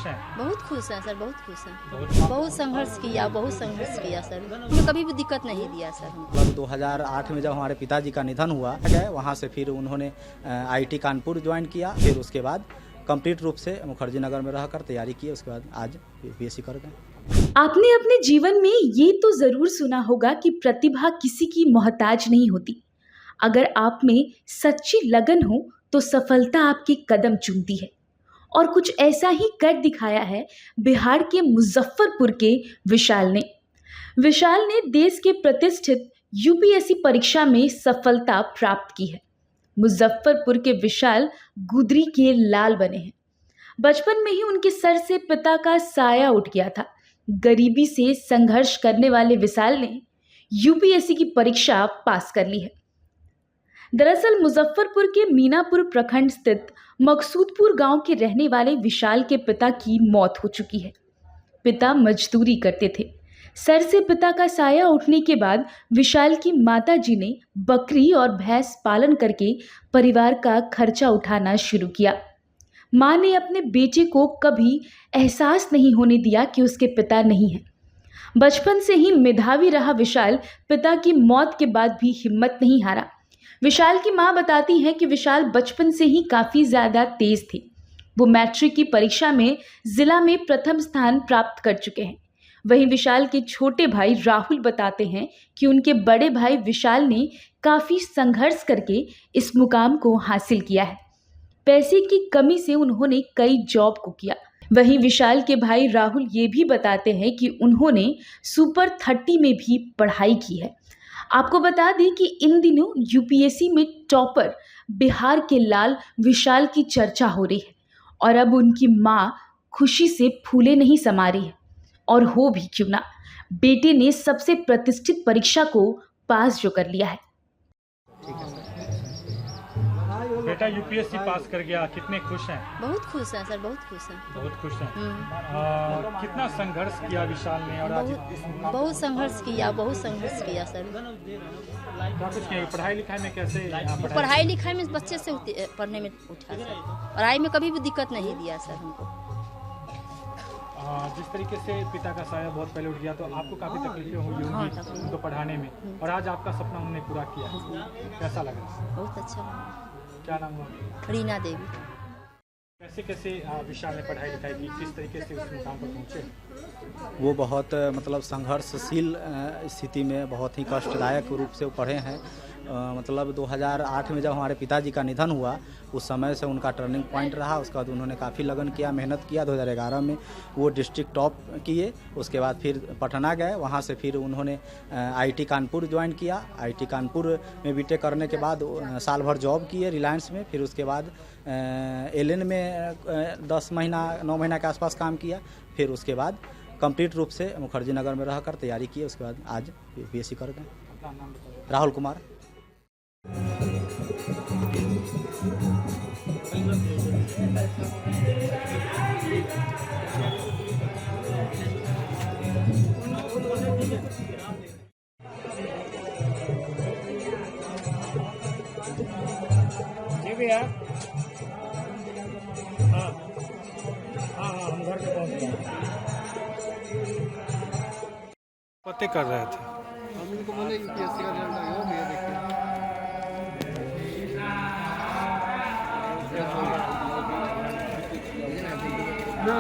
खुश हैं? बहुत खुश हैं सर, बहुत खुश हैं। बहुत बहुत संघर्ष किया सर। हमें कभी भी दिक्कत नहीं दिया सर हमको। मतलब 2008 में जब हमारे पिताजी का निधन हुआ गए, वहाँ से फिर उन्होंने आईटी कानपुर ज्वाइन किया, फिर उसके बाद कंप्लीट रूप से मुखर्जी नगर में रहकर तैयारी की, उसके बाद आज यूपीएससी कर गए। आपने अपने जीवन में ये तो जरूर सुना होगा कि प्रतिभा किसी की मोहताज नहीं होती। अगर आप में सच्ची लगन हो तो सफलता आपके कदम चूमती है, और कुछ ऐसा ही कर दिखाया है बिहार के मुजफ्फरपुर के विशाल ने। विशाल ने देश के प्रतिष्ठित यूपीएससी परीक्षा में सफलता प्राप्त की है। मुजफ्फरपुर के विशाल गुदरी के लाल बने हैं। बचपन में ही उनके सर से पिता का साया उठ गया था। गरीबी से संघर्ष करने वाले विशाल ने यूपीएससी की परीक्षा पास कर ली है। दरअसल मुजफ्फरपुर के मीनापुर प्रखंड स्थित मकसूदपुर गांव के रहने वाले विशाल के पिता की मौत हो चुकी है। पिता मजदूरी करते थे। सर से पिता का साया उठने के बाद विशाल की माताजी ने बकरी और भैंस पालन करके परिवार का खर्चा उठाना शुरू किया। माँ ने अपने बेटे को कभी एहसास नहीं होने दिया कि उसके पिता नहीं हैं। बचपन से ही मेधावी रहा विशाल पिता की मौत के बाद भी हिम्मत नहीं हारा। विशाल की माँ बताती हैं कि विशाल बचपन से ही काफ़ी ज़्यादा तेज थे। वो मैट्रिक की परीक्षा में जिला में प्रथम स्थान प्राप्त कर चुके हैं। वहीं विशाल के छोटे भाई राहुल बताते हैं कि उनके बड़े भाई विशाल ने काफ़ी संघर्ष करके इस मुकाम को हासिल किया है। पैसे की कमी से उन्होंने कई जॉब को किया। वहीं विशाल के भाई राहुल ये भी बताते हैं कि उन्होंने सुपर 30 में भी पढ़ाई की है। आपको बता दें कि इन दिनों यूपीएससी में टॉपर बिहार के लाल विशाल की चर्चा हो रही है, और अब उनकी माँ खुशी से फूले नहीं समा रही है। और हो भी क्यों ना, बेटे ने सबसे प्रतिष्ठित परीक्षा को पास जो कर लिया है। बेटा यूपीएससी पास कर गया, कितने खुश हैं? बहुत खुश हैं सर, बहुत खुश हैं। बहुत खुश हैं। कितना संघर्ष किया विशाल ने और आज इस मुकाम पर बहुत संघर्ष किया सर। क्या कुछ किया? पढ़ाई लिखाई में कैसे पढ़ाई लिखाई में बच्चे से पढ़ने में उठा सर। पढ़ाई में कभी भी दिक्कत नहीं दिया सर हमको। जिस तरीके से पिता का साया बहुत पहले उठ गया तो आपको काफ़ी तकलीफें हुई होंगी उनको पढ़ाने में, और आज आपका सपना हमने पूरा किया, कैसा लगा? बहुत अच्छा लगा। क्या नाम हुआ? रीना देवी। कैसे कैसे विशाल ने पढ़ाई लिखाई की, किस तरीके से उस मुकाम पर पहुँचे? वो बहुत मतलब संघर्षशील स्थिति में बहुत ही कष्टदायक रूप से वो पढ़े हैं। मतलब 2008 में जब हमारे पिताजी का निधन हुआ, उस समय से उनका टर्निंग पॉइंट रहा। उसके बाद उन्होंने काफ़ी लगन किया, मेहनत किया। 2011 में वो डिस्ट्रिक्ट टॉप किए। उसके बाद फिर पटना गए, वहाँ से फिर उन्होंने आईटी कानपुर ज्वाइन किया। आईटी कानपुर में बीटेक करने के बाद साल भर जॉब किए रिलायंस में। फिर उसके बाद एलएन में 10 महीना 9 महीना के आसपास काम किया। फिर उसके बाद कंप्लीट रूप से मुखर्जी नगर में रहकर तैयारी की, उसके बाद आज यूपीएससी कर गए। राहुल कुमार। जी भैया। हाँ हाँ हाँ, हम घर पे पहुँच गए। पते कर रहे थे। हम इनको बोले यूपीएससी का रिजल्ट आ गया, भैया देखिए। ना